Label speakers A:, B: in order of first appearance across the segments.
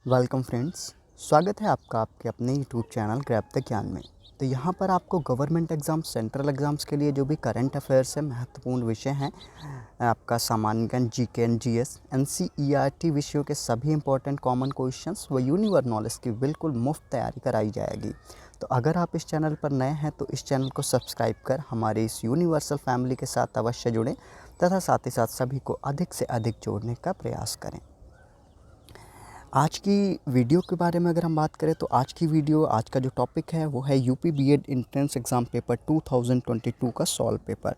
A: Welcome friends. स्वागत है आपका आपके अपने यूट्यूब चैनल ग्रैब द ज्ञान में। तो यहाँ पर आपको गवर्नमेंट एग्ज़ाम, सेंट्रल एग्ज़ाम्स के लिए जो भी करंट अफेयर्स है, महत्वपूर्ण विषय हैं, आपका सामान्य ज्ञान, जीके एंड जीएस, एनसीईआरटी विषयों के सभी इंपॉर्टेंट कॉमन क्वेश्चंस व यूनिवर्स नॉलेज की बिल्कुल मुफ्त तैयारी कराई जाएगी। तो अगर आप इस चैनल पर नए हैं तो इस चैनल को सब्सक्राइब कर हमारे इस यूनिवर्सल फैमिली के साथ अवश्य जुड़ें तथा साथ ही साथ सभी को अधिक से अधिक जोड़ने का प्रयास करें। आज की वीडियो के बारे में अगर हम बात करें तो आज का जो टॉपिक है वो है UP BEd entrance exam paper 2022 का सॉल्व पेपर।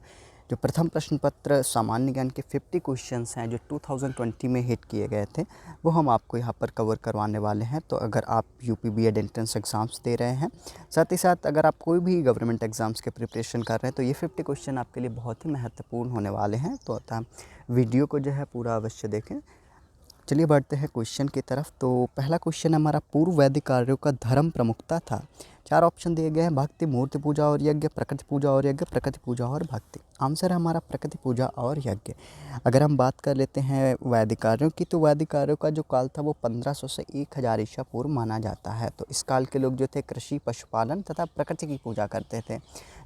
A: जो प्रथम प्रश्न पत्र सामान्य ज्ञान के 50 क्वेश्चंस हैं जो 2020 में हिट किए गए थे, वो हम आपको यहाँ पर कवर करवाने वाले हैं। तो अगर आप यूपी बीएड एंट्रेंस एग्ज़ाम्स दे रहे हैं, साथ ही साथ अगर आप कोई भी गवर्नमेंट एग्ज़ाम्स के प्रिपरेशन कर रहे हैं, तो ये 50 क्वेश्चन आपके लिए बहुत ही महत्वपूर्ण होने वाले हैं। तो अतः वीडियो को जो है पूरा अवश्य देखें। चलिए बढ़ते हैं क्वेश्चन की तरफ। तो पहला क्वेश्चन हमारा, पूर्व वैदिक कार्यों का धर्म प्रमुखता था। 4 ऑप्शन दिए गए हैं, भक्ति, मूर्ति पूजा और यज्ञ, प्रकृति पूजा और यज्ञ, प्रकृति पूजा और भक्ति। आंसर है हमारा प्रकृति पूजा और यज्ञ। अगर हम बात कर लेते हैं वैदिक कार्यों की, तो वैदिक कार्यों का जो काल था वो 1500 से 1000 ईसा पूर्व माना जाता है। तो इस काल के लोग जो थे कृषि, पशुपालन तथा प्रकृति की पूजा करते थे।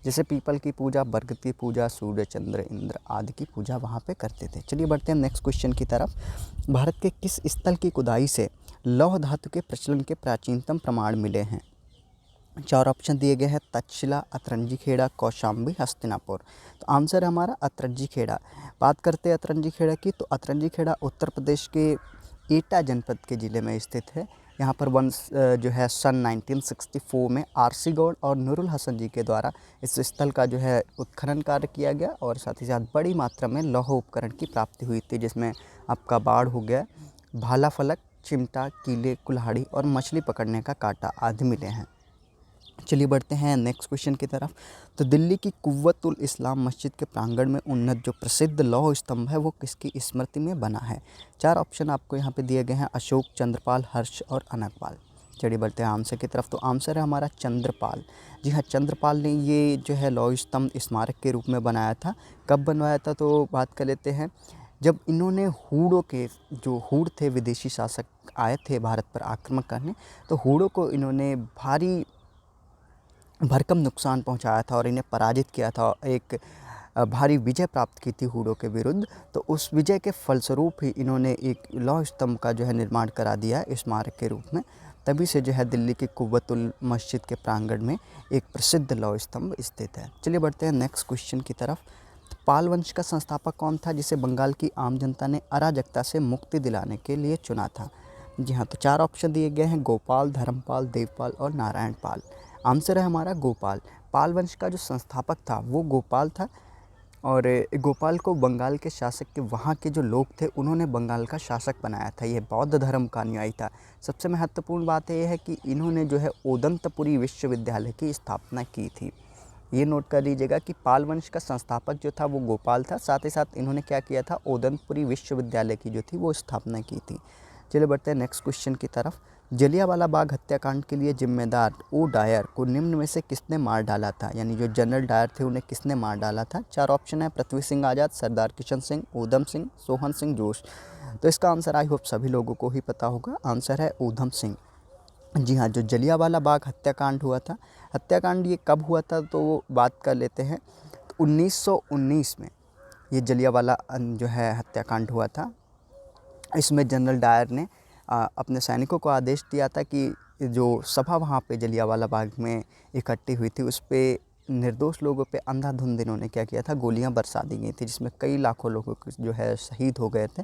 A: जैसे पीपल की पूजा, बरगद की पूजा, सूर्य, चंद्र, इंद्र आदि की पूजा वहाँ पे करते थे। चलिए बढ़ते हैं नेक्स्ट क्वेश्चन की तरफ। भारत के किस स्थल की खुदाई से लौह धातु के प्रचलन के प्राचीनतम प्रमाण मिले हैं? 4 ऑप्शन दिए गए हैं, तक्षशिला, अतरंजी खेड़ा, कौशाम्बी, हस्तिनापुर। तो आंसर है हमारा अतरंजी खेड़ा। बात करते हैं अतरंजी खेड़ा की, तो अतरंजी खेड़ा उत्तर प्रदेश के एटा जनपद के ज़िले में स्थित है। यहाँ पर जो है सन 1964 में आरसी गौड़ और नूरुल हसन जी के द्वारा इस स्थल का जो है उत्खनन कार्य किया गया और साथ ही साथ बड़ी मात्रा में लौह उपकरण की प्राप्ति हुई थी, जिसमें आपका बाड़ हो गया, भाला फलक, चिमटा, कीले, कुल्हाड़ी और मछली पकड़ने का कांटा आदि मिले हैं। चलिए बढ़ते हैं नेक्स्ट क्वेश्चन की तरफ। तो दिल्ली की कुव्वतुल इस्लाम मस्जिद के प्रांगण में उन्नत जो प्रसिद्ध लौह स्तंभ है वो किसकी स्मृति में बना है? 4 ऑप्शन आपको यहाँ पे दिए गए हैं, अशोक, चंद्रपाल, हर्ष और अनकपाल। चलिए बढ़ते हैं आंसर की तरफ। तो आंसर है हमारा चंद्रपाल। जी हाँ, चंद्रपाल ने ये जो है लौह स्तंभ स्मारक के रूप में बनाया था। कब बनवाया था तो बात कर लेते हैं, जब इन्होंने हूणों के जो हूण थे, विदेशी शासक आए थे भारत पर आक्रमण करने, तो हूणों को इन्होंने भारी भरकम नुकसान पहुंचाया था और इन्हें पराजित किया था। एक भारी विजय प्राप्त की थी हूणों के विरुद्ध। तो उस विजय के फलस्वरूप ही इन्होंने एक लौह स्तंभ का जो है निर्माण करा दिया स्मारक के रूप में। तभी से जो है दिल्ली की कुव्वतुल मस्जिद के प्रांगण में एक प्रसिद्ध लौह स्तंभ स्थित है। चलिए बढ़ते हैं नेक्स्ट क्वेश्चन की तरफ। पाल वंश का संस्थापक कौन था जिसे बंगाल की आम जनता ने अराजकता से मुक्ति दिलाने के लिए चुना था? जी हाँ, तो 4 ऑप्शन दिए गए हैं, गोपाल, धर्मपाल, देवपाल और नारायण पाल। आंसर है हमारा गोपाल। पाल वंश का जो संस्थापक था वो गोपाल था और गोपाल को बंगाल के शासक के वहाँ के जो लोग थे उन्होंने बंगाल का शासक बनाया था। ये बौद्ध धर्म का अनुयायी था। सबसे महत्वपूर्ण बात यह है कि इन्होंने जो है ओदंतपुरी विश्वविद्यालय की स्थापना की थी। ये नोट कर लीजिएगा कि पाल वंश का संस्थापक जो था वो गोपाल था, साथ ही साथ इन्होंने क्या किया था, ओदंतपुरी विश्वविद्यालय की जो थी वो स्थापना की थी। चलिए बढ़ते हैं नेक्स्ट क्वेश्चन की तरफ। जलियांवाला बाग हत्याकांड के लिए जिम्मेदार ओ डायर को निम्न में से किसने मार डाला था? यानी जो जनरल डायर थे उन्हें किसने मार डाला था? 4 ऑप्शन है, पृथ्वी सिंह आज़ाद, सरदार किशन सिंह, ऊधम सिंह, सोहन सिंह जोश। तो इसका आंसर आई होप सभी लोगों को ही पता होगा। आंसर है ऊधम सिंह। जी हाँ, जो जलियांवाला बाग हत्याकांड हुआ था, हत्याकांड ये कब हुआ था तो बात कर लेते हैं। तो 1919 में ये जलियांवाला जो है हत्याकांड हुआ था। इसमें जनरल डायर ने अपने सैनिकों को आदेश दिया था कि जो सभा वहाँ पे जलियांवाला बाग में इकट्ठी हुई थी उस पे निर्दोष लोगों पे अंधाधुंध इन्होंने क्या किया था, गोलियां बरसा दी गई थी, जिसमें कई लाखों लोगों जो है शहीद हो गए थे।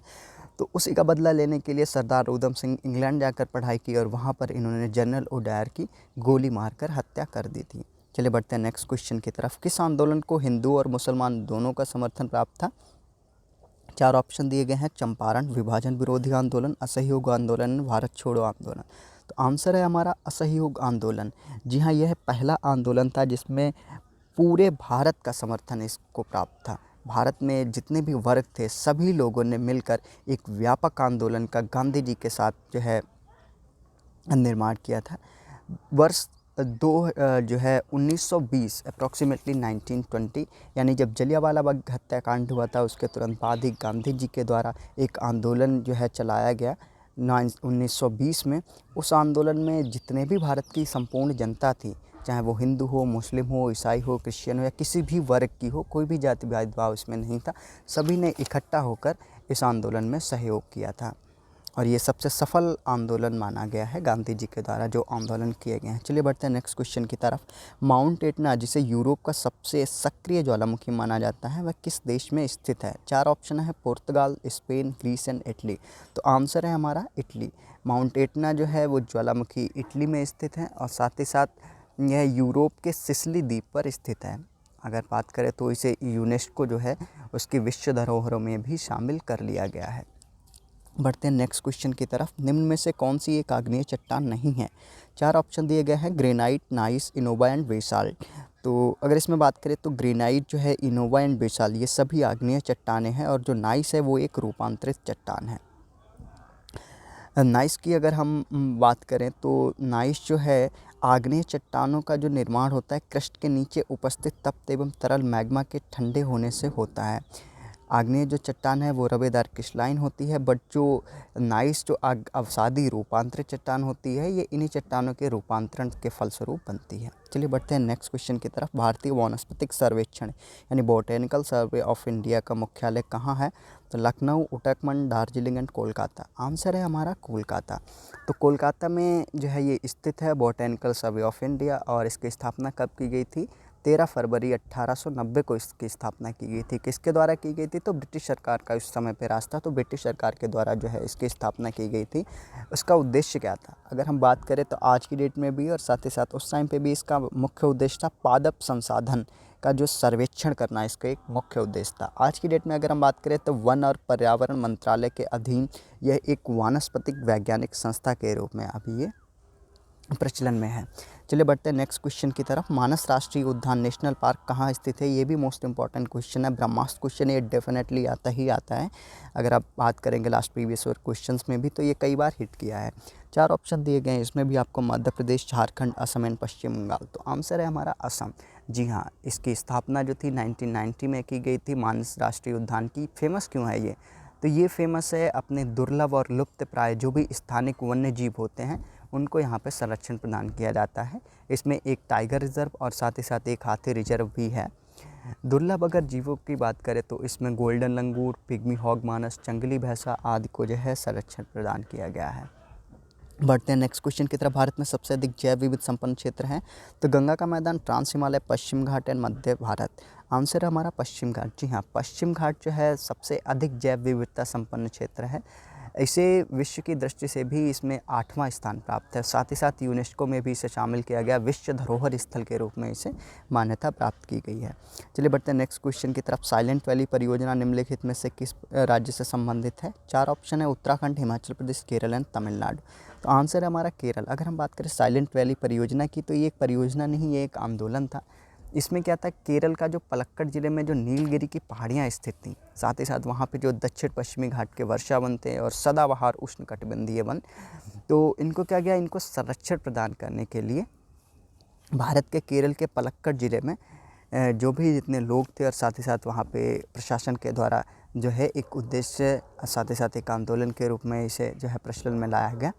A: तो उसी का बदला लेने के लिए सरदार ऊधम सिंह इंग्लैंड जाकर पढ़ाई की और वहाँ पर इन्होंने जनरल ओडायर की गोली मारकर हत्या कर दी थी। चलिए बढ़ते हैं नेक्स्ट क्वेश्चन की तरफ। किस आंदोलन को हिंदू और मुसलमान दोनों का समर्थन प्राप्त था? 4 ऑप्शन दिए गए हैं, चंपारण, विभाजन विरोधी आंदोलन, असहयोग आंदोलन, भारत छोड़ो आंदोलन। तो आंसर है हमारा असहयोग आंदोलन। जी हाँ, यह पहला आंदोलन था जिसमें पूरे भारत का समर्थन इसको प्राप्त था। भारत में जितने भी वर्ग थे सभी लोगों ने मिलकर एक व्यापक आंदोलन का गांधी जी के साथ जो है निर्माण किया था। वर्ष जो है 1920 अप्रॉक्सीमेटली 1920, यानी जब जलियांवाला बाग हत्याकांड हुआ था उसके तुरंत बाद ही गांधी जी के द्वारा एक आंदोलन जो है चलाया गया 1920 में, उस आंदोलन में जितने भी भारत की संपूर्ण जनता थी, चाहे वो हिंदू हो, मुस्लिम हो, ईसाई हो, क्रिश्चियन हो या किसी भी वर्ग की हो, कोई भी जाति भेदभाव इसमें नहीं था, सभी ने इकट्ठा होकर इस आंदोलन में सहयोग किया था। और ये सबसे सफल आंदोलन माना गया है गांधी जी के द्वारा जो आंदोलन किए गए हैं। चलिए बढ़ते हैं नेक्स्ट क्वेश्चन की तरफ। माउंट एटना, जिसे यूरोप का सबसे सक्रिय ज्वालामुखी माना जाता है, वह किस देश में स्थित है? 4 ऑप्शन है, पुर्तगाल, स्पेन, ग्रीस एंड इटली। तो आंसर है हमारा इटली। माउंट एटना जो है वो ज्वालामुखी इटली में स्थित है और साथ ही साथ यह यूरोप के सिसिली द्वीप पर स्थित है। अगर बात करें तो इसे यूनेस्को जो है उसकी विश्व धरोहरों में भी शामिल कर लिया गया है। बढ़ते हैं नेक्स्ट क्वेश्चन की तरफ। निम्न में से कौन सी एक आग्नेय चट्टान नहीं है? 4 ऑप्शन दिए गए हैं, granite, nice, Innova and basalt. तो अगर इसमें बात करें तो ग्रेनाइट जो है, इनोवा एंड बेसाल्ट, ये सभी आग्नेय चट्टानें हैं और जो नाइस है वो एक रूपांतरित चट्टान है। नाइस की अगर हम बात करें तो नाइस जो है आग्नेय चट्टानों का जो निर्माण होता है क्रस्ट के नीचे उपस्थित तप्त एवं तरल मैग्मा के ठंडे होने से होता है। आग्नेय जो चट्टान है वो रवेदार क्रिस्टलाइन होती है, बट जो नाइस जो अवसादी रूपांतरित चट्टान होती है ये इन्हीं चट्टानों के रूपांतरण के फलस्वरूप बनती है। चलिए बढ़ते हैं नेक्स्ट क्वेश्चन की तरफ। भारतीय वानस्पतिक सर्वेक्षण यानी बोटेनिकल सर्वे ऑफ इंडिया का मुख्यालय कहाँ है? तो लखनऊ, उत्तराखंड, दार्जिलिंग एंड कोलकाता। आंसर है हमारा कोलकाता। तो कोलकाता में जो है ये स्थित है बोटेनिकल सर्वे ऑफ इंडिया और इसकी स्थापना कब की गई थी? 13 फरवरी 1890 को इसकी स्थापना की गई थी। किसके द्वारा की गई थी? तो ब्रिटिश सरकार का उस समय पे राज था, तो ब्रिटिश सरकार के द्वारा जो है इसकी स्थापना की गई थी। उसका उद्देश्य क्या था? अगर हम बात करें तो आज की डेट में भी और साथ ही साथ उस टाइम पे भी इसका मुख्य उद्देश्य था पादप संसाधन का जो सर्वेक्षण करना, इसका एक मुख्य उद्देश्य था। आज की डेट में अगर हम बात करें तो वन और पर्यावरण मंत्रालय के अधीन यह एक वानस्पतिक वैज्ञानिक संस्था के रूप में अभी ये प्रचलन में है। चलिए बढ़ते हैं नेक्स्ट क्वेश्चन की तरफ। मानस राष्ट्रीय उद्यान नेशनल पार्क कहाँ स्थित है? ये भी मोस्ट इंपॉर्टेंट क्वेश्चन है, ब्रह्मास्त्र क्वेश्चन, ये डेफिनेटली आता ही आता है। अगर आप बात करेंगे लास्ट प्रीवियस ईयर क्वेश्चंस में भी तो ये कई बार हिट किया है। 4 ऑप्शन दिए गए हैं, इसमें भी आपको मध्य प्रदेश, झारखंड, असम एंड पश्चिम बंगाल। तो आंसर है हमारा असम। जी हाँ, इसकी स्थापना जो थी 1990 में की गई थी मानस राष्ट्रीय उद्यान की। फेमस क्यों है ये? तो ये फेमस है अपने दुर्लभ और लुप्त प्राय जो भी स्थानिक वन्य जीव होते हैं उनको यहाँ पे संरक्षण प्रदान किया जाता है। इसमें एक टाइगर रिजर्व और साथ ही साथ एक हाथी रिजर्व भी है। दुर्लभ अगर जीवों की बात करें तो इसमें गोल्डन लंगूर, पिग्मी हॉग मानस, जंगली भैंसा आदि को जो है संरक्षण प्रदान किया गया है। बढ़ते हैं नेक्स्ट क्वेश्चन की तरफ। भारत में सबसे अधिक जैव विविध संपन्न क्षेत्र हैं? तो गंगा का मैदान, ट्रांस हिमालय, पश्चिम घाट एंड मध्य भारत। आंसर है हमारा पश्चिम घाट। जी हाँ, पश्चिम घाट जो है सबसे अधिक जैव विविधता संपन्न क्षेत्र है। इसे विश्व की दृष्टि से भी इसमें 8वां स्थान प्राप्त है। साथ ही साथ यूनेस्को में भी इसे शामिल किया गया, विश्व धरोहर स्थल के रूप में इसे मान्यता प्राप्त की गई है। चलिए बढ़ते हैं नेक्स्ट क्वेश्चन की तरफ। साइलेंट वैली परियोजना निम्नलिखित में से किस राज्य से संबंधित है? 4 ऑप्शन है, उत्तराखंड, हिमाचल प्रदेश, केरल एंड तमिलनाडु। तो आंसर है हमारा केरल। अगर हम बात करें साइलेंट वैली परियोजना की तो ये एक परियोजना नहीं, ये एक आंदोलन था। इसमें क्या था, केरल का जो पलक्कड़ ज़िले में जो नीलगिरी की पहाड़ियाँ स्थित थीं, साथ ही साथ वहाँ पे जो दक्षिण पश्चिमी घाट के वर्षावन थे और सदाबहार उष्णकटिबंधीय वन, तो इनको क्या गया, इनको संरक्षण प्रदान करने के लिए भारत के केरल के पलक्कड़ ज़िले में जो भी जितने लोग थे और साथ ही साथ वहाँ पे प्रशासन के द्वारा जो है एक उद्देश्य, साथ ही साथ एक आंदोलन के रूप में इसे जो है प्रचलन में लाया गया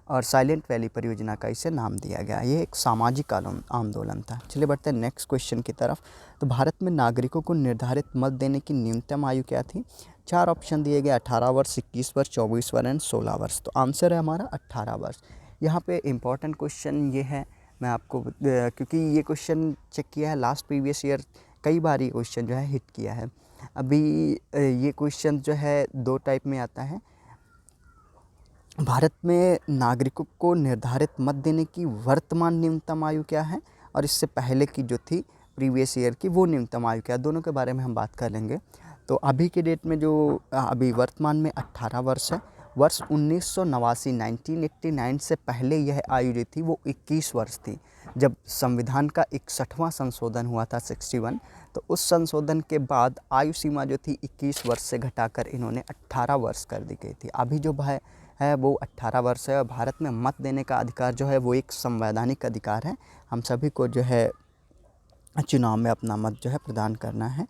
A: और साइलेंट वैली परियोजना का इसे नाम दिया गया। ये एक सामाजिक आंदोलन था। चलिए बढ़ते हैं नेक्स्ट क्वेश्चन की तरफ। तो भारत में नागरिकों को निर्धारित मत देने की न्यूनतम आयु क्या थी? 4 ऑप्शन दिए गए, 18 वर्ष, 21 वर्ष, 24 वर्ष एंड 16 वर्ष। तो आंसर है हमारा 18 वर्ष। यहाँ पे इम्पॉर्टेंट क्वेश्चन ये है, मैं आपको क्योंकि ये क्वेश्चन चेक किया है लास्ट प्रीवियस ईयर, कई बार ये क्वेश्चन जो है हिट किया है। अभी ये क्वेश्चन जो है 2 टाइप में आता है। भारत में नागरिकों को निर्धारित मत देने की वर्तमान न्यूनतम आयु क्या है और इससे पहले की जो थी प्रीवियस ईयर की वो न्यूनतम आयु क्या है, दोनों के बारे में हम बात कर लेंगे। तो अभी के डेट में जो अभी वर्तमान में 18 वर्ष है। वर्ष 1989 1989 से पहले यह आयु जो थी वो 21 वर्ष थी। जब संविधान का 61वां संशोधन हुआ था 61, तो उस संशोधन के बाद आयु सीमा जो थी 21 वर्ष से घटाकर इन्होंने 18 वर्ष कर दी गई थी। अभी जो है वो 18 वर्ष है और भारत में मत देने का अधिकार जो है वो एक संवैधानिक अधिकार है। हम सभी को जो है चुनाव में अपना मत जो है प्रदान करना है।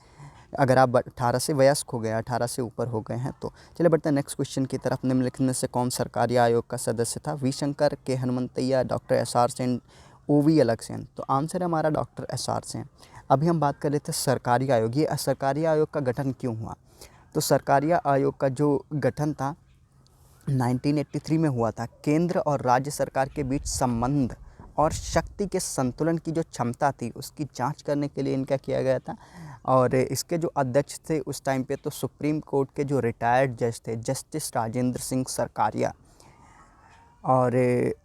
A: अगर आप 18 से वयस्क हो गए, 18 से ऊपर हो गए हैं तो। चलिए बढ़ते हैं नेक्स्ट क्वेश्चन की तरफ। निम्नलिखित में से कौन सरकारी आयोग का सदस्य था? V Shankar, K Hanumanthaiah, doctor S R Sen, O V Alagesan. तो आंसर है हमारा डॉक्टर एस आर सेन। अभी हम बात कर रहे थे सरकारी आयोग। ये सरकारी आयोग का गठन क्यों हुआ? तो सरकारी आयोग का जो गठन था 1983 में हुआ था। केंद्र और राज्य सरकार के बीच संबंध और शक्ति के संतुलन की जो क्षमता थी उसकी जांच करने के लिए इनका किया गया था। और इसके जो अध्यक्ष थे उस टाइम पे तो सुप्रीम कोर्ट के जो रिटायर्ड जज थे, जस्टिस राजेंद्र सिंह सरकारिया, और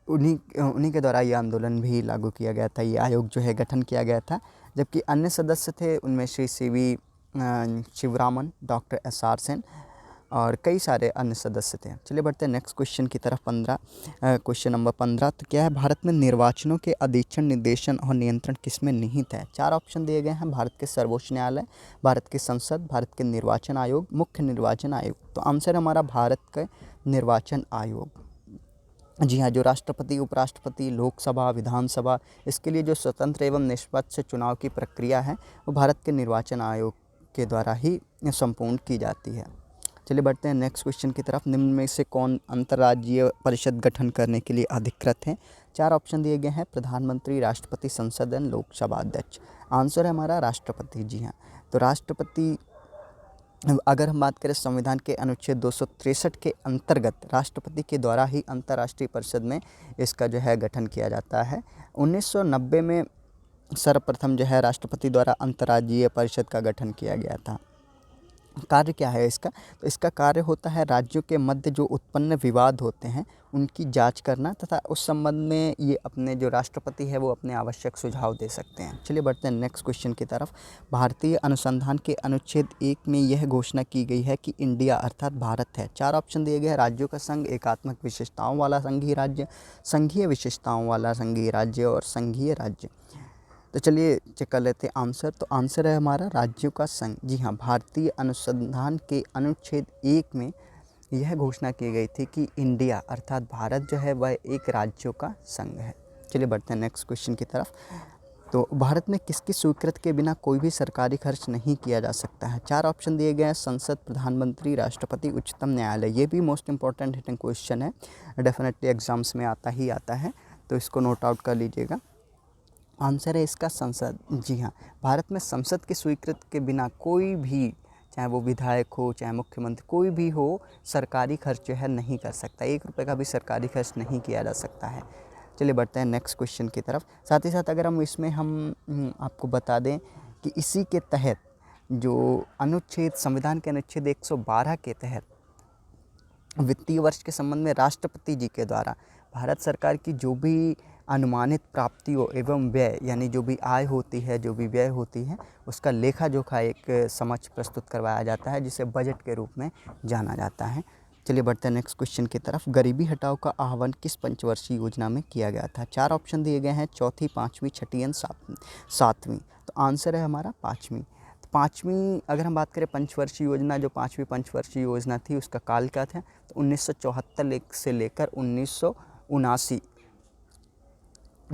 A: उन्हीं के द्वारा ये आंदोलन भी लागू किया गया था, ये आयोग जो है गठन किया गया था। जबकि अन्य सदस्य थे उनमें Shri C V Sivaraman, doctor S R Sen और कई सारे अन्य सदस्य थे। चलिए बढ़ते हैं नेक्स्ट क्वेश्चन की तरफ। Question number 15। तो क्या है? भारत में निर्वाचनों के अधीक्षण, निर्देशन और नियंत्रण किसमें निहित है? 4 ऑप्शन दिए गए हैं। भारत के सर्वोच्च न्यायालय, भारत की संसद, भारत के निर्वाचन आयोग, मुख्य निर्वाचन आयोग। तो आंसर हमारा भारत के निर्वाचन आयोग। जी हाँ, जो राष्ट्रपति, उपराष्ट्रपति, लोकसभा, विधानसभा, इसके लिए जो स्वतंत्र एवं निष्पक्ष चुनाव की प्रक्रिया है वो भारत के निर्वाचन आयोग के द्वारा ही संपूर्ण की जाती है। चलिए बढ़ते हैं नेक्स्ट क्वेश्चन की तरफ। निम्न में से कौन अंतर्राज्यीय परिषद गठन करने के लिए अधिकृत है? 4 ऑप्शन दिए गए हैं। प्रधानमंत्री, राष्ट्रपति, संसद, लोकसभा अध्यक्ष। आंसर है हमारा राष्ट्रपति। जी हाँ, तो राष्ट्रपति, अगर हम बात करें संविधान के अनुच्छेद 263 के अंतर्गत राष्ट्रपति के द्वारा ही अंतर्राष्ट्रीय परिषद में इसका जो है गठन किया जाता है। 1990 में सर्वप्रथम जो है राष्ट्रपति द्वारा अंतर्राज्यीय परिषद का गठन किया गया था। कार्य क्या है इसका? तो इसका कार्य होता है राज्यों के मध्य जो उत्पन्न विवाद होते हैं उनकी जांच करना तथा उस संबंध में ये अपने जो राष्ट्रपति है वो अपने आवश्यक सुझाव दे सकते हैं। चलिए बढ़ते हैं नेक्स्ट क्वेश्चन की तरफ। भारतीय अनुसंधान के अनुच्छेद 1 में यह घोषणा की गई है कि इंडिया अर्थात भारत है। 4 ऑप्शन दिए गए हैं। राज्यों का संघ, एकात्मक विशेषताओं वाला संघीय राज्य, संघीय विशेषताओं वाला संघीय राज्य और संघीय राज्य। तो चलिए चेक कर लेते हैं आंसर। तो आंसर है हमारा राज्यों का संघ। जी हाँ, भारतीय अनुसंधान के अनुच्छेद 1 में यह घोषणा की गई थी कि इंडिया अर्थात भारत जो है वह एक राज्यों का संघ है। चलिए बढ़ते हैं नेक्स्ट क्वेश्चन की तरफ। तो भारत में किसकी स्वीकृति के बिना कोई भी सरकारी खर्च नहीं किया जा सकता है? 4 ऑप्शन दिए गए हैं। संसद, प्रधानमंत्री, राष्ट्रपति, उच्चतम न्यायालय। ये भी मोस्ट इंपॉर्टेंट हिटिंग क्वेश्चन है, डेफिनेटली एग्जाम्स में आता ही आता है, तो इसको नोट आउट कर लीजिएगा। आंसर है इसका संसद। जी हाँ, भारत में संसद की स्वीकृति के बिना कोई भी, चाहे वो विधायक हो चाहे मुख्यमंत्री, कोई भी हो, सरकारी खर्च जो है नहीं कर सकता। 1 रुपये का भी सरकारी खर्च नहीं किया जा सकता है। चलिए बढ़ते हैं नेक्स्ट क्वेश्चन की तरफ। साथ ही साथ अगर हम इसमें आपको बता दें कि इसी के तहत जो अनुच्छेद, संविधान के अनुच्छेद 112 के तहत वित्तीय वर्ष के संबंध में राष्ट्रपति जी के द्वारा भारत सरकार की जो भी अनुमानित प्राप्तियों एवं व्यय, यानी जो भी आय होती है, जो भी व्यय होती है, उसका लेखा जोखा एक समक्ष प्रस्तुत करवाया जाता है, जिसे बजट के रूप में जाना जाता है। चलिए बढ़ते हैं नेक्स्ट क्वेश्चन की तरफ। गरीबी हटाओ का आह्वान किस पंचवर्षीय योजना में किया गया था? 4 ऑप्शन दिए गए हैं। चौथी, 5वीं, छठी एंड 7वीं। तो आंसर है हमारा 5वीं। तो 5वीं अगर हम बात करें पंचवर्षीय योजना, जो 5वीं पंचवर्षीय योजना थी उसका काल क्या था? तो 1974 से लेकर 1979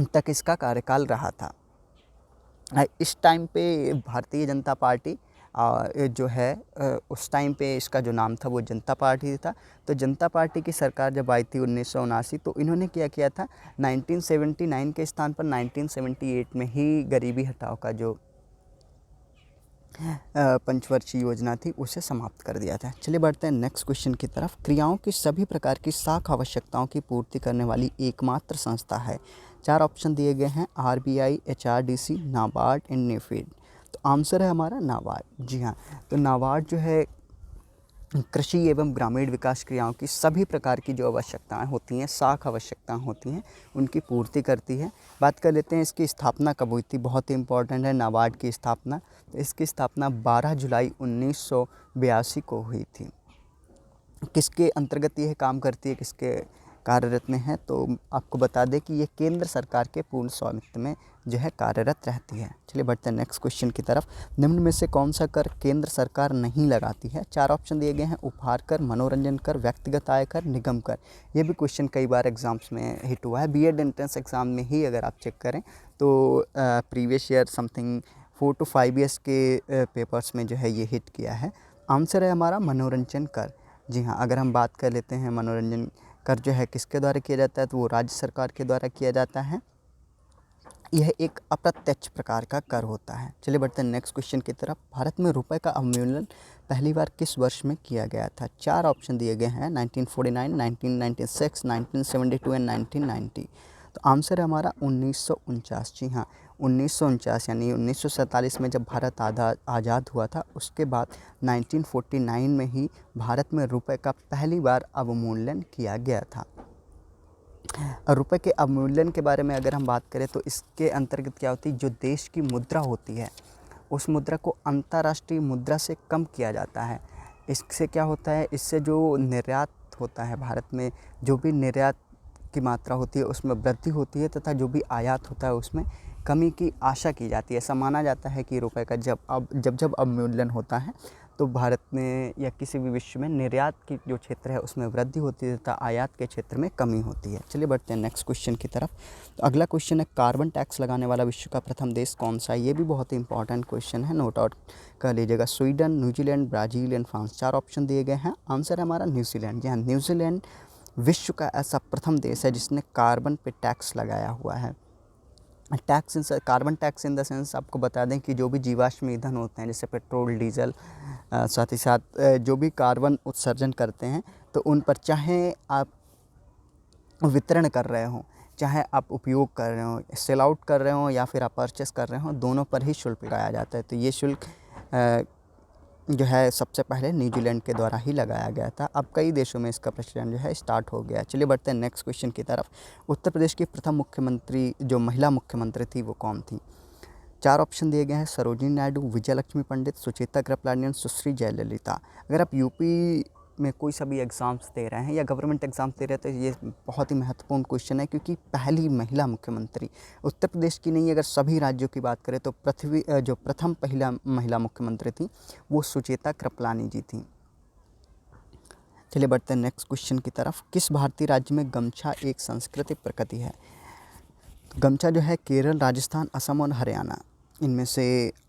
A: तक इसका कार्यकाल रहा था। इस टाइम पे भारतीय जनता पार्टी जो है उस टाइम पे इसका जो नाम था वो जनता पार्टी था। तो जनता पार्टी की सरकार जब आई थी 1979, तो इन्होंने क्या किया था, 1979 के स्थान पर 1978 में ही गरीबी हटाओ का जो पंचवर्षीय योजना थी उसे समाप्त कर दिया था। चलिए बढ़ते हैं नेक्स्ट क्वेश्चन की तरफ। क्रियाओं की सभी प्रकार की साख आवश्यकताओं की पूर्ति करने वाली एकमात्र संस्था है। 4 ऑप्शन दिए गए हैं। RBI, HRDC, NABARD and NAFED. तो आंसर है हमारा नाबार्ड। जी हाँ, तो नाबार्ड जो है कृषि एवं ग्रामीण विकास क्रियाओं की सभी प्रकार की जो आवश्यकताएं होती हैं, साख आवश्यकताएं होती हैं, उनकी पूर्ति करती है। बात कर लेते हैं इसकी स्थापना कब हुई थी। बहुत ही इंपॉर्टेंट है नाबार्ड की स्थापना। तो इसकी स्थापना 12 जुलाई 1982 को हुई थी। किसके अंतर्गत यह काम करती है, किसके कार्यरत में है? तो आपको बता दें कि ये केंद्र सरकार के पूर्ण स्वामित्व में जो है कार्यरत रहती है। चलिए बढ़ते हैं नेक्स्ट क्वेश्चन की तरफ। निम्न में से कौन सा कर केंद्र सरकार नहीं लगाती है? 4 ऑप्शन दिए गए हैं। उपहार कर, मनोरंजन कर, व्यक्तिगत आय कर, निगम कर। ये भी क्वेश्चन कई बार एग्जाम्स में हिट हुआ है। बीएड एंट्रेंस एग्जाम में ही अगर आप चेक करें तो previous year something 4 to 5 years के पेपर्स में जो है ये हिट किया है। आंसर है हमारा मनोरंजन कर। जी हाँ, अगर हम बात कर लेते हैं मनोरंजन कर जो है किसके द्वारा किया जाता है, तो वो राज्य सरकार के द्वारा किया जाता है। यह एक अप्रत्यक्ष प्रकार का कर होता है। चलिए बढ़ते हैं नेक्स्ट क्वेश्चन की तरफ। भारत में रुपए का अवमूल्यन पहली बार किस वर्ष में किया गया था? 4 ऑप्शन दिए गए हैं, 1949, 1996, 1972 एंड 1990। तो आंसर है हमारा 1949। जी हाँ, 1949 यानी 1947 में जब भारत आज़ाद हुआ था, उसके बाद 1949 में ही भारत में रुपए का पहली बार अवमूल्यन किया गया था। रुपए के अवमूल्यन के बारे में अगर हम बात करें तो इसके अंतर्गत क्या होती है, जो देश की मुद्रा होती है उस मुद्रा को अंतर्राष्ट्रीय मुद्रा से कम किया जाता है। इससे क्या होता है, इससे जो निर्यात होता है भारत में, जो भी निर्यात की मात्रा होती है उसमें वृद्धि होती है तथा जो भी आयात होता है उसमें कमी की आशा की जाती है। ऐसा माना जाता है कि रुपए का जब अवमूल्यन होता है तो भारत में या किसी भी विश्व में निर्यात की जो क्षेत्र है उसमें वृद्धि होती है तथा आयात के क्षेत्र में कमी होती है। चलिए बढ़ते हैं नेक्स्ट क्वेश्चन की तरफ। तो अगला क्वेश्चन है, कार्बन टैक्स लगाने वाला विश्व का प्रथम देश कौन सा है? ये भी बहुत ही इंपॉर्टेंट क्वेश्चन है, नोट आउट कर लीजिएगा। Sweden, New Zealand, Brazil and France. 4 option दिए गए हैं। आंसर है हमारा न्यूजीलैंड। जी हाँ, न्यूजीलैंड विश्व का ऐसा प्रथम देश है जिसने कार्बन पे टैक्स लगाया हुआ है। Carbon tax in the sense आपको बता दें कि जो भी जीवाश्म ईंधन होते हैं जैसे पेट्रोल, डीजल, साथ ही साथ जो भी कार्बन उत्सर्जन करते हैं तो उन पर चाहे आप वितरण कर रहे हो, चाहे आप उपयोग कर रहे हो, सेल आउट कर रहे हो या फिर आप परचेस कर रहे हो, दोनों पर ही शुल्क लगाया जाता है। तो ये शुल्क जो है सबसे पहले न्यूजीलैंड के द्वारा ही लगाया गया था। अब कई देशों में इसका प्रचलन जो है स्टार्ट हो गया। चलिए बढ़ते हैं नेक्स्ट क्वेश्चन की तरफ। उत्तर प्रदेश की प्रथम मुख्यमंत्री जो महिला मुख्यमंत्री थी वो कौन थी? 4 ऑप्शन दिए गए हैं, सरोजिनी नायडू, विजयलक्ष्मी पंडित, सुचेता कृपलानी, सुश्री जयललिता। अगर आप यूपी में कोई सा भी एग्ज़ाम्स दे रहे हैं या गवर्नमेंट एग्ज़ाम्स दे रहे हैं तो ये बहुत ही महत्वपूर्ण क्वेश्चन है, क्योंकि पहली महिला मुख्यमंत्री उत्तर प्रदेश की नहीं, अगर सभी राज्यों की बात करें तो जो प्रथम पहला महिला मुख्यमंत्री थी वो सुचेता कृपलानी जी थी। चलिए बढ़ते हैं नेक्स्ट क्वेश्चन की तरफ। किस भारतीय राज्य में गमछा एक सांस्कृतिक प्रकृति है? गमछा जो है केरल, राजस्थान, असम और हरियाणा, इनमें से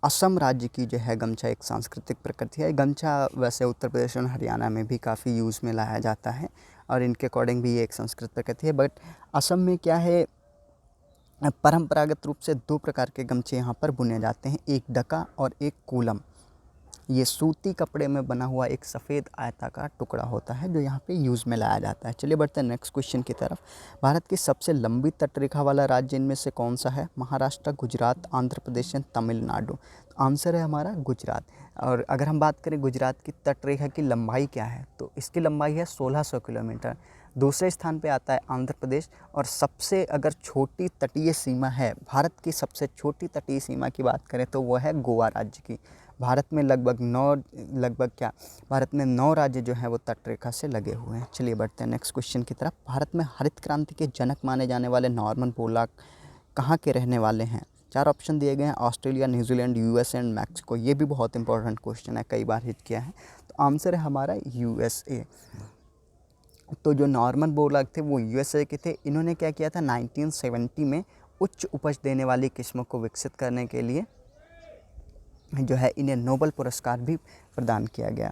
A: असम राज्य की जो है गमछा एक सांस्कृतिक प्रकृति है। गमछा वैसे उत्तर प्रदेश और हरियाणा में भी काफ़ी यूज़ में लाया जाता है और इनके अकॉर्डिंग भी ये एक सांस्कृतिक प्रकृति है। बट असम में क्या है, परंपरागत रूप से 2 प्रकार के गमछे यहाँ पर बुने जाते हैं, एक डका और एक कूलम। ये सूती कपड़े में बना हुआ एक सफ़ेद आयताकार टुकड़ा होता है जो यहाँ पे यूज़ में लाया जाता है। चलिए बढ़ते हैं नेक्स्ट क्वेश्चन की तरफ। भारत की सबसे लंबी तटरेखा वाला राज्य इनमें से कौन सा है? महाराष्ट्र, गुजरात, आंध्र प्रदेश, तमिलनाडु। तो आंसर है हमारा गुजरात। और अगर हम बात करें गुजरात की तटरेखा की लंबाई क्या है, तो इसकी लंबाई है 1600 किलोमीटर। दूसरे स्थान पे आता है आंध्र प्रदेश। और सबसे अगर छोटी तटीय सीमा है, भारत की सबसे छोटी तटीय सीमा की बात करें तो वो है गोवा राज्य की। भारत में भारत में 9 राज्य जो हैं वो तटरेखा से लगे हुए हैं। चलिए बढ़ते हैं नेक्स्ट क्वेश्चन की तरफ। भारत में हरित क्रांति के जनक माने जाने वाले नॉर्मन बोरलॉग कहाँ के रहने वाले हैं? 4 ऑप्शन दिए गए हैं, Australia, New Zealand, USA and Mexico. ये भी बहुत इंपॉर्टेंट क्वेश्चन है, कई बार हिट किया है। तो आंसर है हमारा यूएसए। तो जो नॉर्मन बोरलॉग थे वो यूएसए के थे। इन्होंने क्या किया था, 1970 में उच्च उपज देने वाली किस्मों को विकसित करने के लिए जो है इन्हें नोबेल पुरस्कार भी प्रदान किया गया।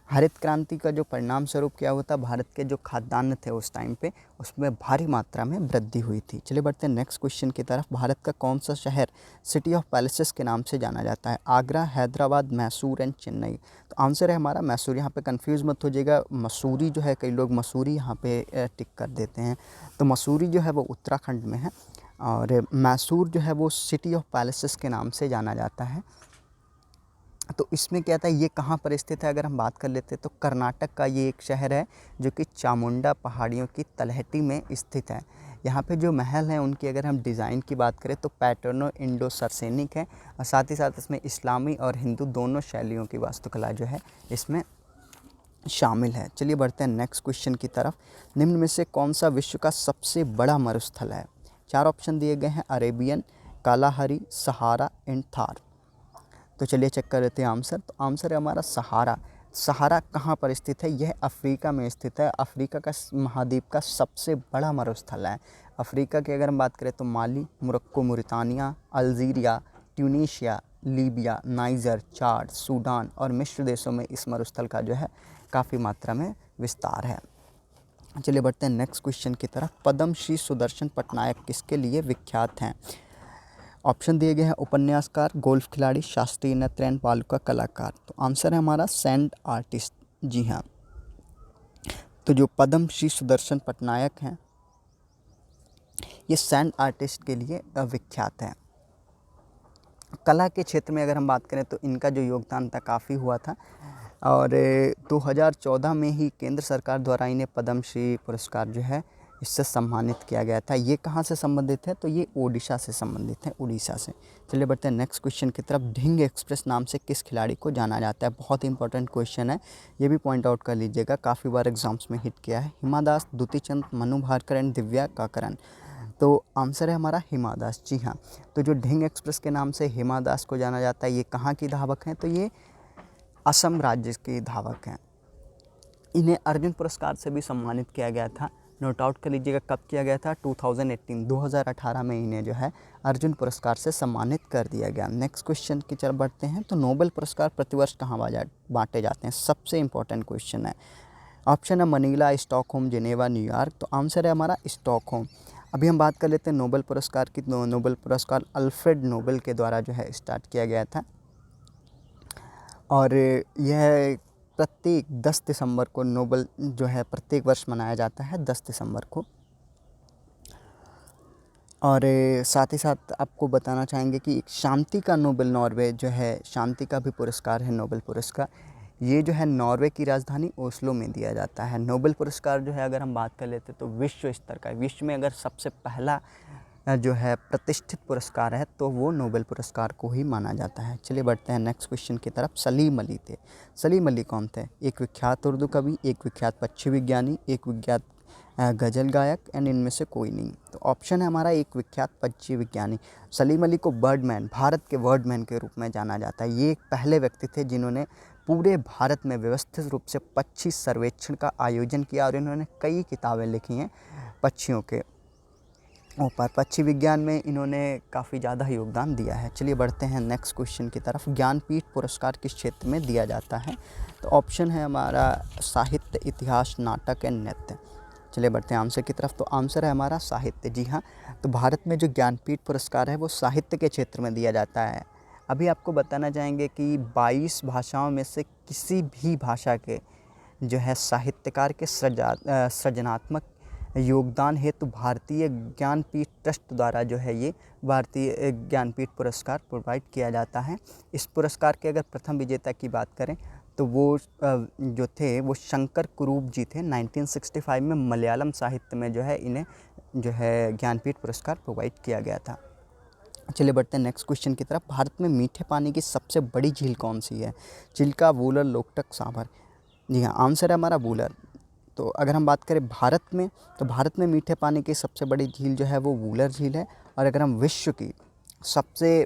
A: हरित क्रांति का जो परिणाम स्वरूप क्या हुआ था, भारत के जो खाद्यान्न थे उस टाइम पे उसमें भारी मात्रा में वृद्धि हुई थी। चलिए बढ़ते हैं नेक्स्ट क्वेश्चन की तरफ। भारत का कौन सा शहर सिटी ऑफ पैलेसेस के नाम से जाना जाता है? आगरा, हैदराबाद, मैसूर एंड चेन्नई। तो आंसर है हमारा मैसूर। यहाँ पे कंफ्यूज मत हो जाइएगा, मसूरी जो है, कई लोग मसूरी यहाँ पे टिक कर देते हैं, तो मसूरी जो है वो उत्तराखंड में है और मैसूर जो है वो सिटी ऑफ पैलेसेस के नाम से जाना जाता है। तो इसमें क्या था, ये कहाँ पर स्थित है? अगर हम बात कर लेते हैं तो कर्नाटक का ये एक शहर है जो कि चामुंडा पहाड़ियों की तलहटी में स्थित है। यहाँ पे जो महल हैं उनकी अगर हम डिज़ाइन की बात करें तो पैटर्नो इंडो सरसेनिक है और साथ ही साथ इसमें इस्लामी और हिंदू दोनों शैलियों की वास्तुकला जो है इसमें शामिल है। चलिए बढ़ते हैं नेक्स्ट क्वेश्चन की तरफ। निम्न में से कौन सा विश्व का सबसे बड़ा मरुस्थल है? 4 ऑप्शन दिए गए हैं, Arabian, Kalahari, Sahara and Thar. तो चलिए चेक कर लेते हैं आंसर। तो आंसर है हमारा सहारा। सहारा कहाँ पर स्थित है? यह अफ्रीका में स्थित है। अफ्रीका का महाद्वीप का सबसे बड़ा मरुस्थल है। अफ्रीका की अगर हम बात करें तो Mali, Morocco, Mauritania, Algeria, Tunisia Libya, Niger, Chad, Sudan और मिस्र देशों में इस मरुस्थल का जो है काफ़ी मात्रा में विस्तार है। चलिए बढ़ते हैं नेक्स्ट क्वेश्चन की तरफ। पद्म श्री सुदर्शन पटनायक किसके लिए विख्यात हैं? ऑप्शन दिए गए हैं उपन्यासकार, गोल्फ खिलाड़ी, शास्त्रीय नृत्य एंड बालुका कलाकार। तो आंसर है हमारा सैंड आर्टिस्ट। जी हाँ, तो जो पद्म श्री सुदर्शन पटनायक हैं ये सैंड आर्टिस्ट के लिए विख्यात है। कला के क्षेत्र में अगर हम बात करें तो इनका जो योगदान था काफ़ी हुआ था और 2014 में ही केंद्र सरकार द्वारा इन्हें पद्मश्री पुरस्कार जो है इससे सम्मानित किया गया था। ये कहाँ से संबंधित है? तो ये ओडिशा से संबंधित है, उड़ीसा से। चलिए बढ़ते हैं नेक्स्ट क्वेश्चन की तरफ। ढिंग एक्सप्रेस नाम से किस खिलाड़ी को जाना जाता है? बहुत इंपॉर्टेंट क्वेश्चन है, ये भी पॉइंट आउट कर लीजिएगा, काफ़ी बार एग्जाम्स में हिट किया है। हिमा दास, द्युति चंद, मनु भार्कर एंड दिव्या काकरन। तो आंसर है हमारा हिमा दास। जी हाँ, तो जो ढिंग एक्सप्रेस के नाम से हिमा दास को जाना जाता है, ये कहाँ की धावक हैं? तो ये असम राज्य के धावक हैं। इन्हें अर्जुन पुरस्कार से भी सम्मानित किया गया था। नोट आउट कर लीजिएगा कब किया गया था? 2018 में इन्हें जो है अर्जुन पुरस्कार से सम्मानित कर दिया गया। नेक्स्ट क्वेश्चन की तरफ बढ़ते हैं। तो नोबेल पुरस्कार प्रतिवर्ष कहाँ बांटे जाते हैं? सबसे इंपॉर्टेंट क्वेश्चन है। ऑप्शन है मनीला, स्टॉकहोम, जेनेवा, न्यूयॉर्क। तो आंसर है हमारा स्टॉकहोम। अभी हम बात कर लेते हैं नोबेल पुरस्कार की। नोबेल पुरस्कार अल्फ्रेड नोबेल के द्वारा जो है स्टार्ट किया गया था और यह प्रत्येक 10 दिसंबर को नोबेल जो है प्रत्येक वर्ष मनाया जाता है 10 दिसंबर को। और साथ ही साथ आपको बताना चाहेंगे कि शांति का नोबेल नॉर्वे जो है शांति का भी पुरस्कार है नोबेल पुरस्कार। ये जो है नॉर्वे की राजधानी ओस्लो में दिया जाता है। नोबेल पुरस्कार जो है अगर हम बात कर लेते तो विश्व स्तर का, विश्व में अगर सबसे पहला जो है प्रतिष्ठित पुरस्कार है तो वो नोबेल पुरस्कार को ही माना जाता है। चलिए बढ़ते हैं नेक्स्ट क्वेश्चन की तरफ। सलीम अली थे। सलीम अली कौन थे? एक विख्यात उर्दू कवि, एक विख्यात पक्षी विज्ञानी, एक विख्यात गज़ल गायक एंड इनमें से कोई नहीं। तो ऑप्शन है हमारा एक विख्यात पक्षी विज्ञानी। सलीम अली को बर्डमैन, भारत के बर्डमैन के रूप में जाना जाता है। ये एक पहले व्यक्ति थे जिन्होंने पूरे भारत में व्यवस्थित रूप से पक्षी सर्वेक्षण का आयोजन किया और इन्होंने कई किताबें लिखी हैं पक्षियों के ऊपर। पक्षी विज्ञान में इन्होंने काफ़ी ज़्यादा योगदान दिया है। चलिए बढ़ते हैं नेक्स्ट क्वेश्चन की तरफ। ज्ञानपीठ पुरस्कार किस क्षेत्र में दिया जाता है? तो ऑप्शन है हमारा साहित्य, इतिहास, नाटक एंड नृत्य। चलिए बढ़ते हैं आंसर की तरफ। तो आंसर है हमारा साहित्य। जी हाँ, तो भारत में जो ज्ञानपीठ पुरस्कार है वो साहित्य के क्षेत्र में दिया जाता है। अभी आपको बताना चाहेंगे कि 22 भाषाओं में से किसी भी भाषा के जो है साहित्यकार के सृजनात्मक योगदान हेतु भारतीय ज्ञानपीठ ट्रस्ट द्वारा जो है ये भारतीय ज्ञानपीठ पुरस्कार प्रोवाइड किया जाता है। इस पुरस्कार के अगर प्रथम विजेता की बात करें तो वो जो थे वो शंकर कुरूप जी थे। 1965 में मलयालम साहित्य में जो है इन्हें जो है ज्ञानपीठ पुरस्कार प्रोवाइड किया गया था। चलिए बढ़ते हैं नेक्स्ट क्वेश्चन की तरफ। भारत में मीठे पानी की सबसे बड़ी झील कौन सी है? चिल्का, वूलर, लोकटक, सांभर। जी हाँ, आंसर है हमारा वूलर। तो अगर हम बात करें भारत में, तो भारत में मीठे पानी की सबसे बड़ी झील जो है वो वूलर झील है। और अगर हम विश्व की सबसे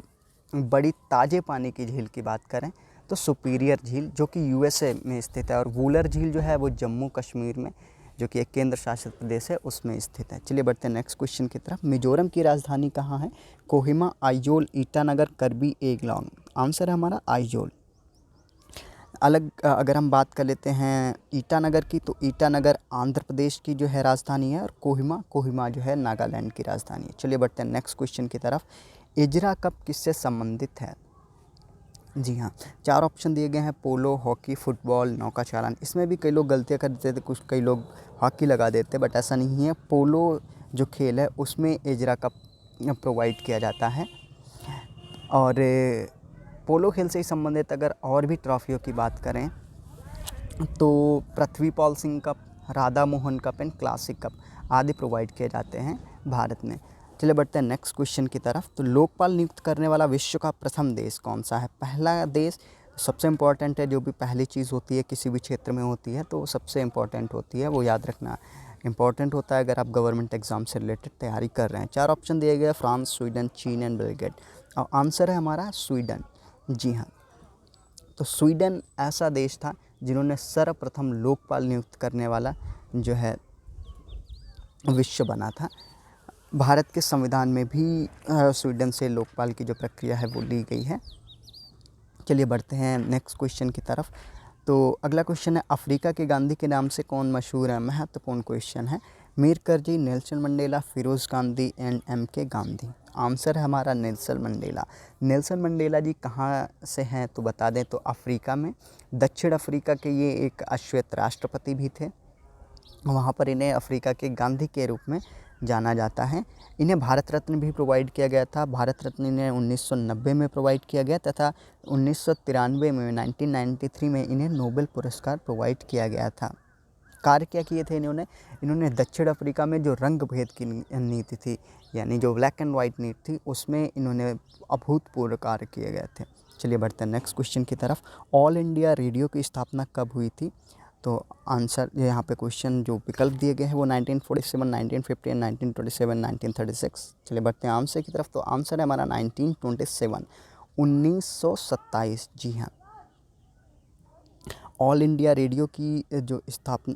A: बड़ी ताज़े पानी की झील की बात करें तो सुपीरियर झील जो कि यूएसए में स्थित है और वूलर झील जो है वो जम्मू कश्मीर में जो कि एक केंद्र शासित प्रदेश है उसमें स्थित है। चलिए बढ़ते हैं नेक्स्ट क्वेश्चन की तरफ। मिजोरम की राजधानी कहाँ है? कोहिमा, आइजोल, ईटानगर, करबी एंगलांग। आंसर है हमारा आइजोल। अगर हम बात कर लेते हैं ईटानगर की, तो ईटानगर आंध्र प्रदेश की जो है राजधानी है और कोहिमा जो है नागालैंड की राजधानी है। चलिए बढ़ते हैं नेक्स्ट क्वेश्चन की तरफ। एजरा कप किससे संबंधित है? जी हाँ, 4 ऑप्शन दिए गए हैं। पोलो, हॉकी, फुटबॉल, नौका चालन। इसमें भी कई लोग गलतियाँ कर देते थे, कई लोग हॉकी लगा देते, बट ऐसा नहीं है। पोलो जो खेल है उसमें एजरा कप प्रोवाइड किया जाता है। और पोलो खेल से ही संबंधित अगर और भी ट्रॉफियों की बात करें तो Prithvipal Singh cup, Radha Mohan cup and classic cup आदि प्रोवाइड किए जाते हैं भारत में। चलिए बढ़ते हैं नेक्स्ट क्वेश्चन की तरफ। तो लोकपाल नियुक्त करने वाला विश्व का प्रथम देश कौन सा है? पहला देश सबसे इम्पॉर्टेंट है, जो भी पहली चीज़ होती है किसी भी क्षेत्र में होती है तो सबसे इम्पॉर्टेंट होती है, वो याद रखना इम्पॉर्टेंट होता है अगर आप गवर्नमेंट एग्जाम से रिलेटेड तैयारी कर रहे हैं। 4 ऑप्शन दिए गए, फ्रांस, स्वीडन, चीन एंड बेल्जियम। और आंसर है हमारा स्वीडन। जी हाँ, तो स्वीडन ऐसा देश था जिन्होंने सर्वप्रथम लोकपाल नियुक्त करने वाला जो है विश्व बना था। भारत के संविधान में भी स्वीडन से लोकपाल की जो प्रक्रिया है वो ली गई है। चलिए बढ़ते हैं नेक्स्ट क्वेश्चन की तरफ। तो अगला क्वेश्चन है, अफ्रीका के गांधी के नाम से कौन मशहूर है? महत्वपूर्ण क्वेश्चन है। Mir Karzai, Nelson Mandela, Feroze Gandhi and M K Gandhi. Answer है हमारा Nelson Mandela. Nelson Mandela ji कहाँ से हैं तो बता दें तो अफ्रीका में, दक्षिण अफ्रीका के ये एक अश्वेत राष्ट्रपति भी थे। वहाँ पर इन्हें अफ्रीका के गांधी के रूप में जाना जाता है। इन्हें भारत रत्न भी प्रोवाइड किया गया था। भारत रत्न इन्हें 1990 में प्रोवाइड किया गया तथा 1993 में 1993 में इन्हें नोबेल पुरस्कार प्रोवाइड किया गया था। कार्य क्या किए थे इन्होंने दक्षिण अफ्रीका में जो रंग भेद की नीति थी, यानी जो ब्लैक एंड वाइट नीति थी, उसमें इन्होंने अभूतपूर्व कार्य किए गए थे। चलिए बढ़ते हैं नेक्स्ट क्वेश्चन की तरफ। ऑल इंडिया रेडियो की स्थापना कब हुई थी? तो आंसर यहाँ पे क्वेश्चन जो विकल्प दिए गए हैं वो 1947, 1950, 1927, 1936। चलिए बढ़ते हैं आंसर की तरफ। तो आंसर है हमारा 1927, 1927। जी हाँ, ऑल इंडिया रेडियो की जो स्थापना,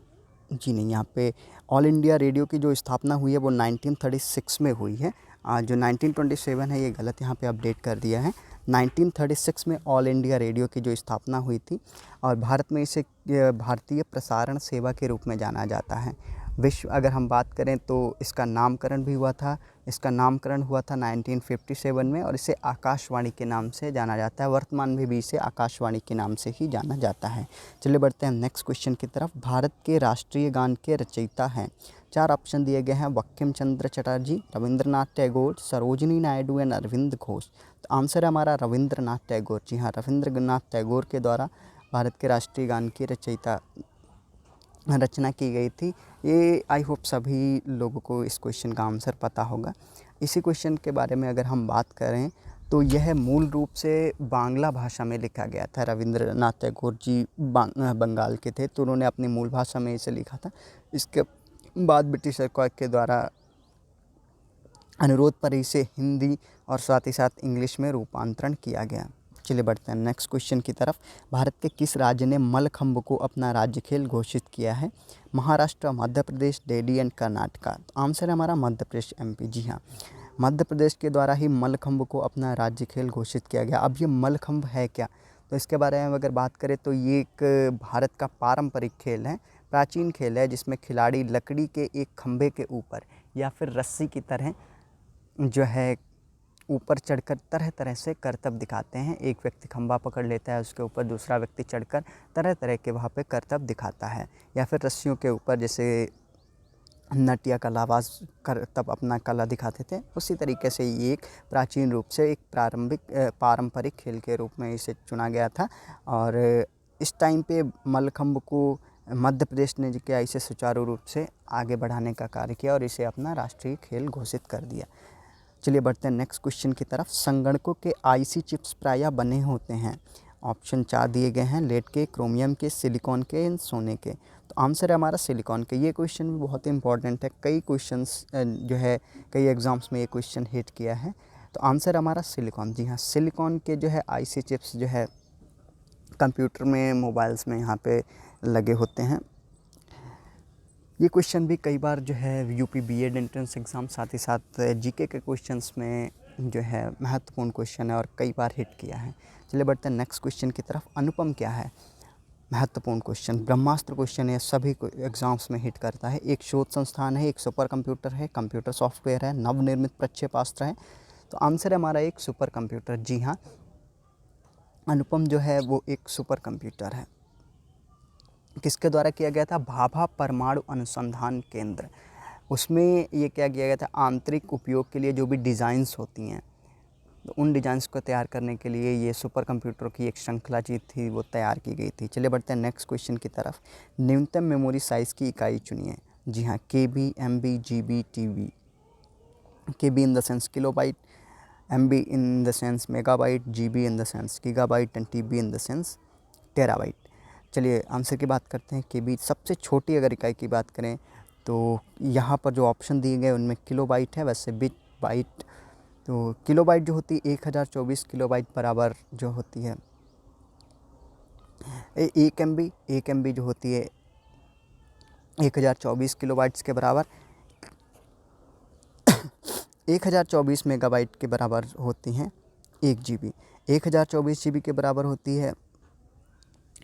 A: जी नहीं, यहाँ पे ऑल इंडिया रेडियो की जो स्थापना हुई है वो 1936 में हुई है। जो 1927 है ये गलत यहाँ पे अपडेट कर दिया है। 1936 में ऑल इंडिया रेडियो की जो स्थापना हुई थी और भारत में इसे भारतीय प्रसारण सेवा के रूप में जाना जाता है। विश्व अगर हम बात करें तो इसका नामकरण भी हुआ था। इसका नामकरण हुआ था 1957 में और इसे आकाशवाणी के नाम से जाना जाता है। वर्तमान में भी इसे आकाशवाणी के नाम से ही जाना जाता है। चलिए बढ़ते हैं नेक्स्ट क्वेश्चन की तरफ। भारत के राष्ट्रीय गान के रचयिता हैं? 4 ऑप्शन दिए गए हैं, बंकिम चंद्र चटर्जी, रविंद्रनाथ टैगोर, सरोजिनी नायडू एंड अरविंद घोष। तो आंसर है हमारा रविंद्रनाथ टैगोर। जी हाँ, रविंद्रनाथ टैगोर के द्वारा भारत के राष्ट्रीय गान की रचना की गई थी। ये आई होप सभी लोगों को इस क्वेश्चन का आंसर पता होगा। इसी क्वेश्चन के बारे में अगर हम बात करें तो यह मूल रूप से बांग्ला भाषा में लिखा गया था। रविंद्रनाथ टैगोर जी बंगाल के थे, तो उन्होंने अपनी मूल भाषा में इसे लिखा था। इसके बाद ब्रिटिश सरकार के द्वारा अनुरोध पर इसे हिंदी और साथ ही साथ इंग्लिश में रूपांतरण किया गया। चलिए बढ़ते हैं नेक्स्ट क्वेश्चन की तरफ। भारत के किस राज्य ने मल्लखंब को अपना राज्य खेल घोषित किया है? महाराष्ट्र, मध्य प्रदेश, दिल्ली एंड कर्नाटका। तो आंसर है हमारा मध्य प्रदेश, एमपी। जी हाँ, मध्य प्रदेश के द्वारा ही मल्लखंब को अपना राज्य खेल घोषित किया गया। अब ये मल्लखंब है क्या, तो इसके बारे में अगर बात करें तो ये एक भारत का पारंपरिक खेल है, प्राचीन खेल है, जिसमें खिलाड़ी लकड़ी के एक खंभे के ऊपर या फिर रस्सी की तरह जो है ऊपर चढ़कर तरह तरह से करतब दिखाते हैं। एक व्यक्ति खंभा पकड़ लेता है, उसके ऊपर दूसरा व्यक्ति चढ़कर तरह तरह के वहाँ पे करतब दिखाता है, या फिर रस्सियों के ऊपर जैसे नटिया कलाबाज करतब अपना कला दिखाते थे, उसी तरीके से ये एक प्राचीन रूप से एक पारंपरिक खेल के रूप में इसे चुना गया था। और इस टाइम पे मल्लखंब को मध्य प्रदेश ने जो किया, इसे सुचारू रूप से आगे बढ़ाने का कार्य किया और इसे अपना राष्ट्रीय खेल घोषित कर दिया। चलिए बढ़ते हैं नेक्स्ट क्वेश्चन की तरफ। संगणकों के आईसी चिप्स प्रायः बने होते हैं? ऑप्शन 4 दिए गए हैं, लेड के, क्रोमियम के, सिलिकॉन के, सोने के। तो आंसर है हमारा सिलिकॉन के। ये क्वेश्चन भी बहुत इंपॉर्टेंट है, कई क्वेश्चंस जो है कई एग्जाम्स में ये क्वेश्चन हिट किया है। तो आंसर हमारा सिलिकॉन। जी हाँ, सिलिकॉन के जो है आईसी चिप्स जो है कंप्यूटर में, मोबाइल्स में यहाँ पे लगे होते हैं। ये क्वेश्चन भी कई बार जो है यूपी बीएड एंट्रेंस एग्ज़ाम, साथ ही साथ जीके के क्वेश्चंस में जो है महत्वपूर्ण क्वेश्चन है और कई बार हिट किया है। चलिए बढ़ते हैं नेक्स्ट क्वेश्चन की तरफ। अनुपम क्या है? महत्वपूर्ण क्वेश्चन, ब्रह्मास्त्र क्वेश्चन है, सभी एग्जाम्स में हिट करता है। एक शोध संस्थान है, एक सुपर कंप्यूटर है, कंप्यूटर सॉफ्टवेयर है, नवनिर्मित प्रक्षेपास्त्र है। तो आंसर है हमारा एक सुपर कंप्यूटर। जी हाँ, अनुपम जो है वो एक सुपर कंप्यूटर है। किसके द्वारा किया गया था? भाभा परमाणु अनुसंधान केंद्र। उसमें ये क्या किया गया था, आंतरिक उपयोग के लिए जो भी डिज़ाइंस होती हैं, तो उन डिज़ाइंस को तैयार करने के लिए ये सुपर कंप्यूटर की एक श्रृंखला जी थी, वो तैयार की गई थी। चलिए बढ़ते हैं नेक्स्ट क्वेश्चन की तरफ। न्यूनतम मेमोरी साइज़ की इकाई चुनिए। जी हाँ, KB, MB, GB, TB। KB in the sense kilobyte, MB in the sense megabyte, GB in the sense gigabyte and TB in the sense terabyte. चलिए आंसर की बात करते हैं। KB सबसे छोटी अगर इकाई की बात करें तो यहाँ पर जो ऑप्शन दिए गए उनमें किलोबाइट है, वैसे बिट बाइट। तो किलोबाइट जो होती है 1024 किलोबाइट बराबर जो होती है 1 MB जो होती है 1024 किलोबाइट्स के बराबर 1024 मेगाबाइट के बराबर होती हैं 1 GB। 1024 GB के बराबर होती है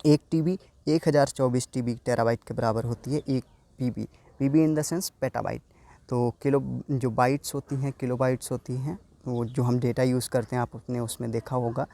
A: 1 TB, 1024 TB टेराबाइट के बराबर होती है 1 PB। PB in the sense petabyte. तो किलो जो बाइट्स होती हैं किलोबाइट्स होती हैं, वो जो हम डेटा यूज़ करते हैं आप अपने उसमें देखा होगा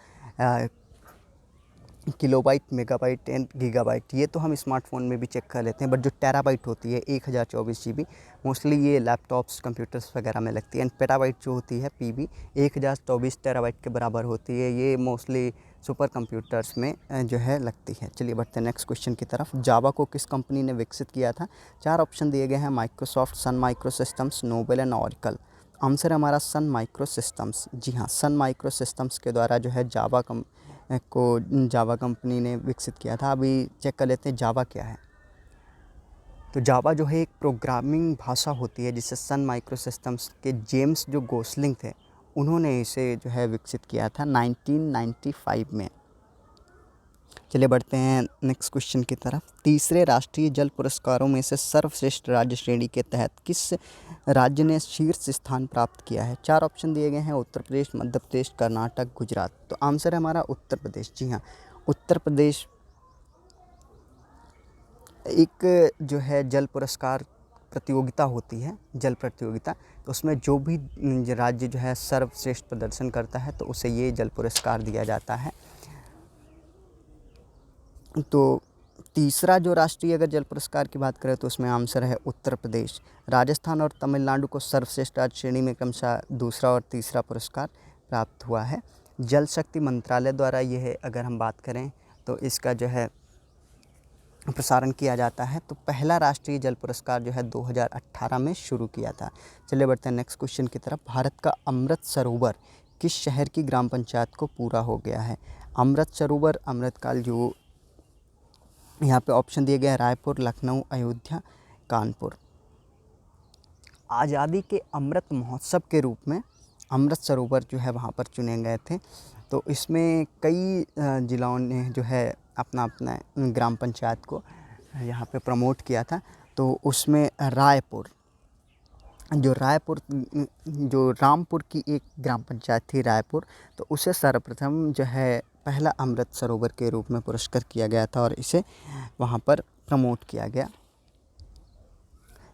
A: किलोबाइट, मेगाबाइट एंड गीगाबाइट। ये तो हम स्मार्टफोन में भी चेक कर लेते हैं, बट जो टेराबाइट होती है 1024 GB मोस्टली ये लैपटॉप्स कंप्यूटर्स वगैरह में लगती है। एंड पेटाबाइट जो होती है PB 1024 टेराबाइट के बराबर होती है, ये मोस्टली सुपर कंप्यूटर्स में जो है लगती है। चलिए बढ़ते हैं नेक्स्ट क्वेश्चन की तरफ। जावा को किस कंपनी ने विकसित किया था? 4 ऑप्शन दिए गए हैं, Microsoft, Sun Microsystems, Novell and Oracle. Answer हमारा सन माइक्रो सिस्टम्स। जी हाँ, सन माइक्रो सिस्टम्स के द्वारा जो है जावा कंपनी ने विकसित किया था। अभी चेक कर लेते हैं जावा क्या है। तो जावा जो है एक प्रोग्रामिंग भाषा होती है जिसे सन माइक्रो सिस्टम्स के जेम्स जो गोसलिंग थे उन्होंने इसे जो है विकसित किया था 1995 में। चलिए बढ़ते हैं नेक्स्ट क्वेश्चन की तरफ। तीसरे राष्ट्रीय जल पुरस्कारों में से सर्वश्रेष्ठ राज्य श्रेणी के तहत किस राज्य ने शीर्ष स्थान प्राप्त किया है? 4 ऑप्शन दिए गए हैं, उत्तर प्रदेश, मध्य प्रदेश, कर्नाटक, गुजरात। तो आंसर है हमारा उत्तर प्रदेश। जी हाँ, उत्तर प्रदेश एक जो है जल पुरस्कार प्रतियोगिता होती है, जल प्रतियोगिता, तो उसमें जो भी राज्य जो है सर्वश्रेष्ठ प्रदर्शन करता है तो उसे ये जल पुरस्कार दिया जाता है। तो तीसरा जो राष्ट्रीय अगर जल पुरस्कार की बात करें तो उसमें आंसर है उत्तर प्रदेश। राजस्थान और तमिलनाडु को सर्वश्रेष्ठ राज्य श्रेणी में क्रमशः दूसरा और तीसरा पुरस्कार प्राप्त हुआ है। जल शक्ति मंत्रालय द्वारा यह अगर हम बात करें तो इसका जो है प्रसारण किया जाता है। तो पहला राष्ट्रीय जल पुरस्कार जो है 2018 में शुरू किया था। चलिए बढ़ते हैं नेक्स्ट क्वेश्चन की तरफ। भारत का अमृत सरोवर किस शहर की ग्राम पंचायत को पूरा हो गया है? अमृत सरोवर, अमृतकाल, जो यहाँ पे ऑप्शन दिए गए हैं रायपुर, लखनऊ, अयोध्या, कानपुर। आज़ादी के अमृत महोत्सव के रूप में अमृत सरोवर जो है वहाँ पर चुने गए थे। तो इसमें कई ज़िलों ने जो है अपना अपना ग्राम पंचायत को यहाँ पे प्रमोट किया था। तो उसमें जो रामपुर की एक ग्राम पंचायत थी रायपुर, तो उसे सर्वप्रथम जो है पहला अमृत सरोवर के रूप में पुरस्कृत किया गया था और इसे वहाँ पर प्रमोट किया गया।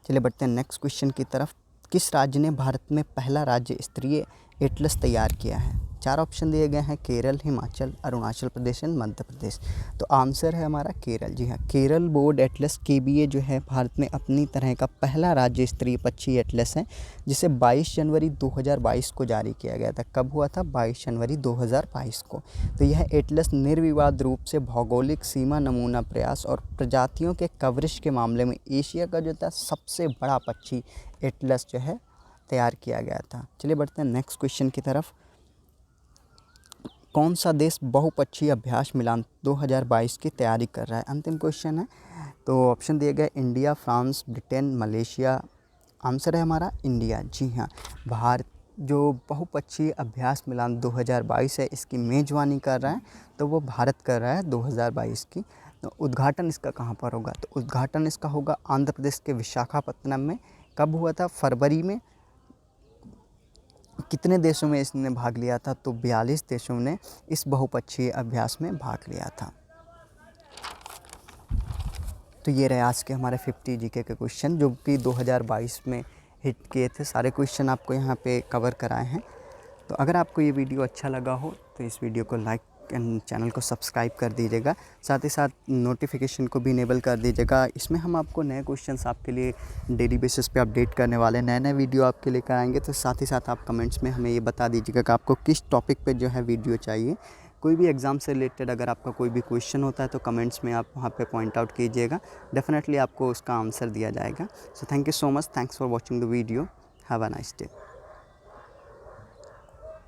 A: चलिए बढ़ते हैं नेक्स्ट क्वेश्चन की तरफ। किस राज्य ने भारत में पहला राज्य स्तरीय एटलस तैयार किया है? 4 ऑप्शन दिए गए हैं, केरल, हिमाचल, अरुणाचल प्रदेश एंड मध्य प्रदेश। तो आंसर है हमारा केरल। जी हाँ, केरल बोर्ड एटलस KBA जो है भारत में अपनी तरह का पहला राज्य स्तरीय पक्षी एटलस है, जिसे 22 जनवरी 2022 को जारी किया गया था। कब हुआ था? 22 जनवरी 2022 को। तो यह एटलस निर्विवाद रूप से भौगोलिक सीमा, नमूना प्रयास और प्रजातियों के कवरेज के मामले में एशिया का जो था सबसे बड़ा पक्षी एटलस जो है तैयार किया गया था। चलिए बढ़ते हैं नेक्स्ट क्वेश्चन की तरफ। कौन सा देश बहुपक्षीय अभ्यास मिलान 2022 की तैयारी कर रहा है? अंतिम क्वेश्चन है। तो ऑप्शन दिए गए India, France, Britain, Malaysia. Answer है हमारा इंडिया। जी हाँ, भारत जो बहुपक्षीय अभ्यास मिलान 2022 है इसकी मेज़बानी कर रहा है, तो वो भारत कर रहा है 2022 की। तो उद्घाटन इसका कहाँ पर होगा? तो उद्घाटन इसका होगा आंध्र प्रदेश के विशाखापत्तनम में। कब हुआ था? फरवरी में। कितने देशों में इसने भाग लिया था? तो 42 देशों ने इस बहुपक्षीय अभ्यास में भाग लिया था। तो ये रहे आज के हमारे 50 GK के क्वेश्चन जो कि 2022 में हिट किए थे। सारे क्वेश्चन आपको यहाँ पे कवर कराए हैं। तो अगर आपको ये वीडियो अच्छा लगा हो तो इस वीडियो को लाइक एंड चैनल को सब्सक्राइब कर दीजिएगा। साथ ही साथ नोटिफिकेशन को भी इनेबल कर दीजिएगा। इसमें हम आपको नए क्वेश्चंस आपके लिए डेली बेसिस पे अपडेट करने वाले हैं, नए वीडियो आपके लेकर आएंगे। तो साथ ही साथ आप कमेंट्स में हमें ये बता दीजिएगा कि आपको किस टॉपिक पे जो है वीडियो चाहिए। कोई भी एग्ज़ाम से रिलेटेड अगर आपका कोई भी क्वेश्चन होता है तो कमेंट्स में आप वहाँ पे पॉइंट आउट कीजिएगा, डेफिनेटली आपको उसका आंसर दिया जाएगा। So thank you so much, thanks for watching the video, have a nice day.